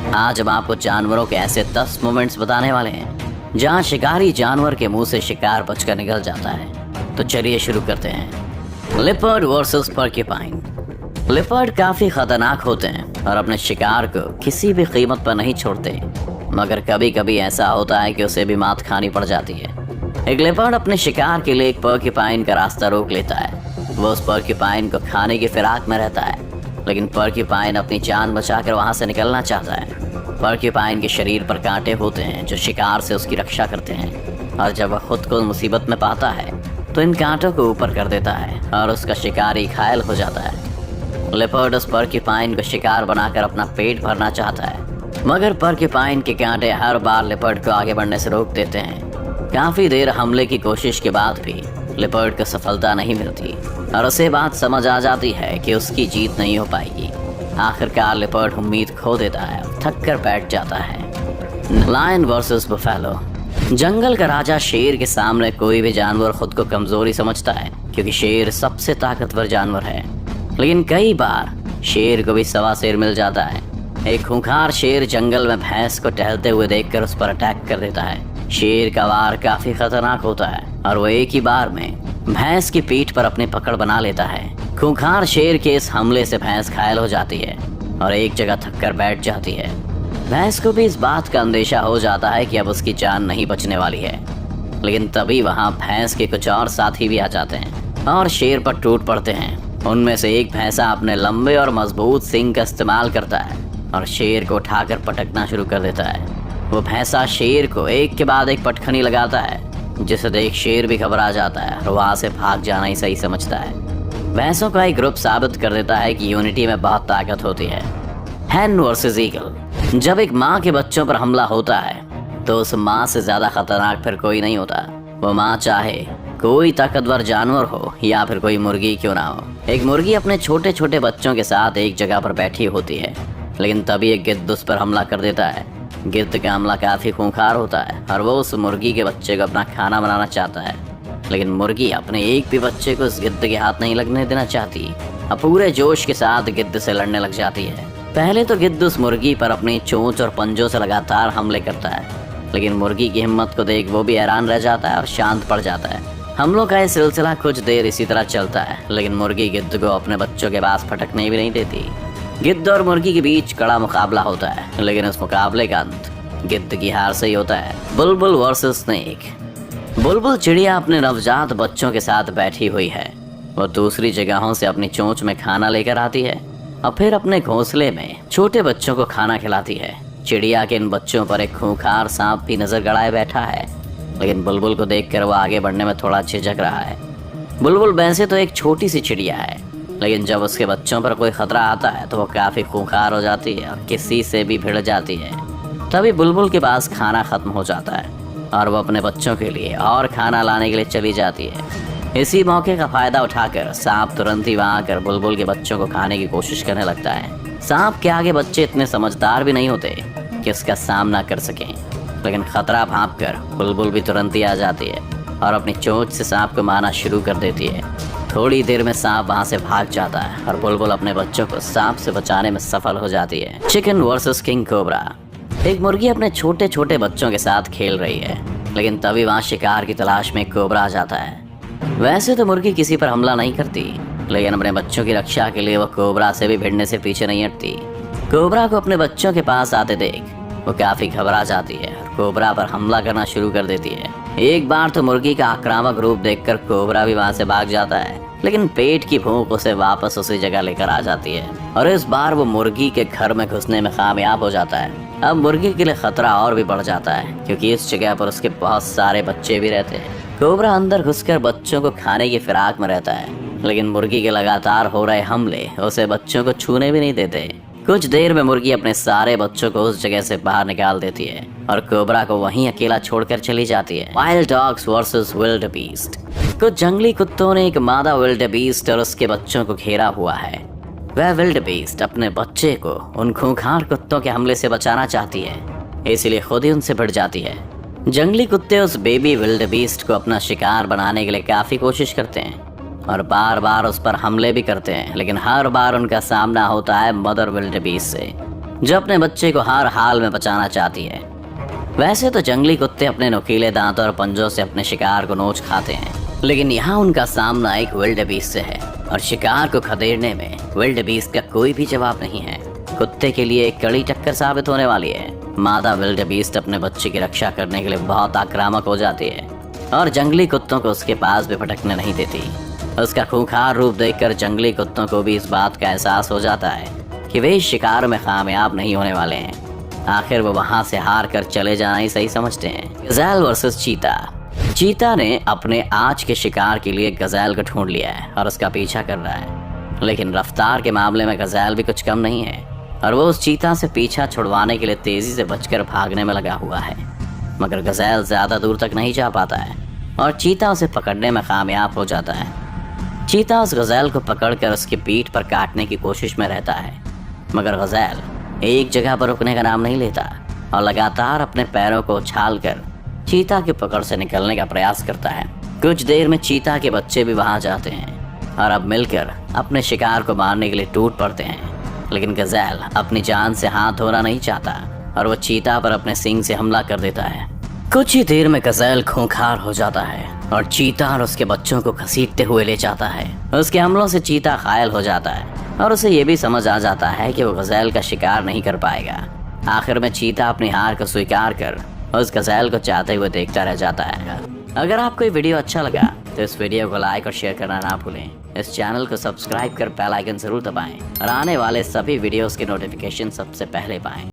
आज हम आपको जानवरों के ऐसे 10 मोमेंट्स बताने वाले हैं जहां शिकारी जानवर के मुंह से शिकार बचकर निकल जाता है। तो चलिए शुरू करते हैं। Leopard versus पर्क्यूपाइन। लिपर्ड काफी खतरनाक होते हैं और अपने शिकार को किसी भी कीमत पर नहीं छोड़ते, मगर कभी कभी ऐसा होता है कि उसे भी मात खानी पड़ जाती है। एक लिपर्ड अपने शिकार के लिए एक पर्क्यूपाइन का रास्ता रोक लेता है। वो उस पर्क्यूपाइन को खाने की फिराक में रहता है, लेकिन पर्क्यूपाइन अपनी जान बचाकर वहां से निकलना चाहता है। पर्क्यूपाइन के शरीर पर कांटे होते हैं जो शिकार से उसकी रक्षा करते हैं, और जब वह खुद को मुसीबत में पाता है तो इन कांटों को ऊपर कर देता है और उसका शिकारी घायल हो जाता है। लिपर्ड उस पर्क्यूपाइन को शिकार बनाकर अपना पेट भरना चाहता है, मगर पर्क्यूपाइन के कांटे हर बार लिपर्ड को आगे बढ़ने से रोक देते हैं। काफी देर हमले की कोशिश के बाद भी लिपर्ड को सफलता नहीं मिलती और उसे बात समझ आ जाती है कि उसकी जीत नहीं हो पाएगी। आखिरकार लिपर्ड उम्मीद खो देता है और थक कर बैठ जाता है। Lion versus buffalo. जंगल का राजा शेर के सामने कोई भी जानवर खुद को कमजोरी समझता है, क्योंकि शेर सबसे ताकतवर जानवर है। लेकिन कई बार शेर को भी सवा शेर मिल जाता है। एक खूंखार शेर जंगल में भैंस को टहलते हुए देखकर उस पर अटैक कर देता है। शेर का वार काफी खतरनाक होता है और वो एक ही बार में भैंस की पीठ पर अपनी पकड़ बना लेता है। खूंखार शेर के इस हमले से भैंस घायल हो जाती है और एक जगह थक कर बैठ जाती है। भैंस को भी इस बात का अंदेशा हो जाता है कि अब उसकी जान नहीं बचने वाली है, लेकिन तभी वहां भैंस के कुछ और साथी भी आ जाते हैं और शेर पर टूट पड़ते हैं। उनमें से एक भैंसा अपने लंबे और मजबूत सींग का इस्तेमाल करता है और शेर को उठाकर पटकना शुरू कर देता है। वो भैंसा शेर को एक के बाद एक पटखनी लगाता है, जिसे देख शेर भी घबरा जाता है और वहां से भाग जाना ही सही समझता है। भैंसों का एक ग्रुप साबित कर देता है कि यूनिटी में बहुत ताकत होती है। हैन वर्सेस ईगल। जब एक माँ के बच्चों पर हमला होता है तो उस माँ से ज्यादा खतरनाक फिर कोई नहीं होता। वो माँ चाहे कोई ताकतवर जानवर हो या फिर कोई मुर्गी क्यों ना हो। एक मुर्गी अपने छोटे छोटे बच्चों के साथ एक जगह पर बैठी होती है, लेकिन तभी एक गिद्ध उस पर हमला कर देता है। गिद्ध का हमला काफी खूंखार होता है और वो उस मुर्गी के बच्चे को अपना खाना बनाना चाहता है, लेकिन मुर्गी अपने एक भी बच्चे को उस गिद्ध के हाथ नहीं लगने देना चाहती। अब पूरे जोश के साथ गिद्ध से लड़ने लग जाती है। पहले तो गिद्ध उस मुर्गी पर अपनी चोंच और पंजों से लगातार हमले करता है, लेकिन मुर्गी की हिम्मत को देख वो भी हैरान रह जाता है और शांत पड़ जाता है। हमलों का ये सिलसिला कुछ देर इसी तरह चलता है, लेकिन मुर्गी गिद्ध को अपने बच्चों के पास फटकने भी नहीं देती। गिद्ध और मुर्गी के बीच कड़ा मुकाबला होता है, लेकिन उस मुकाबले का अंत गिद्ध की हार से ही होता है। बुलबुल वर्सेस स्नेक। बुलबुल चिड़िया अपने नवजात बच्चों के साथ बैठी हुई है। वो दूसरी जगहों से अपनी चोंच में खाना लेकर आती है और फिर अपने घोंसले में छोटे बच्चों को खाना खिलाती है। चिड़िया के इन बच्चों पर एक खूंखार सांप भी नजर गड़ाए बैठा है, लेकिन बुलबुल को देखकर वो आगे बढ़ने में थोड़ा झिझक रहा है। बुलबुल वैसे तो एक छोटी सी चिड़िया है, लेकिन जब उसके बच्चों पर कोई खतरा आता है तो वो काफी खूंखार हो जाती है और किसी से भी भिड़ जाती है। तभी बुलबुल के पास खाना खत्म हो जाता है और वो अपने बच्चों के लिए और खाना लाने के लिए चली जाती है। इसी मौके का फायदा उठाकर सांप तुरंत ही वहां आकर बुलबुल के बच्चों को खाने की कोशिश करने लगता है। सांप के आगे बच्चे इतने समझदार भी नहीं होते कि इसका सामना कर सकें, लेकिन खतरा भांपकर बुलबुल भी तुरंत ही आ जाती है और अपनी चोंच से सांप को मारना शुरू कर देती है। थोड़ी देर में सांप वहां से भाग जाता है और बुलबुल अपने बच्चों को सांप से बचाने में सफल हो जाती है। Chicken versus king cobra. एक मुर्गी अपने छोटे छोटे बच्चों के साथ खेल रही है, लेकिन तभी वहां शिकार की तलाश में कोबरा आ जाता है। वैसे तो मुर्गी किसी पर हमला नहीं करती, लेकिन अपने बच्चों की रक्षा के लिए वो कोबरा से भी भिड़ने से पीछे नहीं हटती। कोबरा को अपने बच्चों के पास आते देख वो काफी घबरा जाती है और कोबरा पर हमला करना शुरू कर देती है। एक बार तो मुर्गी का आक्रामक रूप देखकर कोबरा भी वहां से भाग जाता है, लेकिन पेट की भूख उसे वापस उसी जगह लेकर आ जाती है और इस बार वो मुर्गी के घर में घुसने में कामयाब हो जाता है। अब मुर्गी के लिए खतरा और भी बढ़ जाता है, क्योंकि इस जगह पर उसके बहुत सारे बच्चे भी रहते हैं। कोबरा अंदर घुसकर बच्चों को खाने की फिराक में रहता है, लेकिन मुर्गी के लगातार हो रहे हमले उसे बच्चों को छूने भी नहीं देते। कुछ देर में मुर्गी अपने सारे बच्चों को उस जगह से बाहर निकाल देती है और कोबरा को वहीं अकेला छोड़कर चली जाती है। Wild dogs versus wildebeest. कुछ जंगली कुत्तों ने एक मादा विल्ड बीस्ट और उसके बच्चों को घेरा हुआ है। वह विल्ड बीस्ट अपने बच्चे को उन खूंखार कुत्तों के हमले से बचाना चाहती है, इसलिए खुद ही उनसे भिड़ जाती है। जंगली कुत्ते उस बेबी विल्ड बीस्ट को अपना शिकार बनाने के लिए काफी कोशिश करते हैं और बार बार उस पर हमले भी करते हैं, लेकिन हर बार उनका सामना होता है मदर विल्डबीस्ट से। जो अपने बच्चे को हर हाल में बचाना चाहती है। वैसे तो जंगली कुत्ते अपने नुकीले दांतों और पंजों से अपने शिकार को नोच खाते हैं, लेकिन यहाँ उनका सामना एक विल्ड बीस्ट से है और शिकार को खदेड़ने में विल्ड बीस्ट का कोई भी जवाब नहीं है। कुत्ते के लिए एक कड़ी टक्कर साबित होने वाली है। मादा विल्ड बीस्ट अपने बच्चे की रक्षा करने के लिए बहुत आक्रामक हो जाती है और जंगली कुत्तों को उसके पास भी भटकने नहीं देती। उसका खूंखार रूप देखकर जंगली कुत्तों को भी इस बात का एहसास हो जाता है कि वे इस शिकार में कामयाब नहीं होने वाले हैं। आखिर वो वहां से हार कर चले जाना ही सही समझते हैं। गज़ेल वर्सेस चीता। चीता ने अपने आज के शिकार के लिए गज़ेल को ढूंढ लिया है और उसका पीछा कर रहा है, लेकिन रफ्तार के मामले में गज़ेल भी कुछ कम नहीं है और वो उस चीता से पीछा छुड़वाने के लिए तेजी से बचकर भागने में लगा हुआ है। मगर गज़ेल ज्यादा दूर तक नहीं जा पाता है और चीता उसे पकड़ने में कामयाब हो जाता है। चीता उस गज़ेल को पकड़कर उसकी पीठ पर काटने की कोशिश में रहता है, मगर गज़ेल एक जगह पर रुकने का नाम नहीं लेता और लगातार अपने पैरों को उछालकर चीता की पकड़ से निकलने का प्रयास करता है। कुछ देर में चीता के बच्चे भी वहां जाते हैं और अब मिलकर अपने शिकार को मारने के लिए टूट पड़ते हैं, लेकिन गज़ेल अपनी जान से हाथ धोना नहीं चाहता और वो चीता पर अपने सींग से हमला कर देता है। कुछ ही देर में गज़ेल खूंखार हो जाता है और चीता और उसके बच्चों को घसीटते हुए ले जाता है। उसके हमलों से चीता घायल हो जाता है और उसे ये भी समझ आ जाता है कि वो गज़ेल का शिकार नहीं कर पाएगा। आखिर में चीता अपनी हार को स्वीकार कर उस गज़ेल को चाहते हुए देखता रह जाता है। अगर आपको ये वीडियो अच्छा लगा तो इस वीडियो को लाइक और शेयर करना ना भूलें। इस चैनल को सब्सक्राइब कर बेल आइकन जरूर दबाएं और आने वाले सभी वीडियोस के नोटिफिकेशन सबसे पहले पाएं।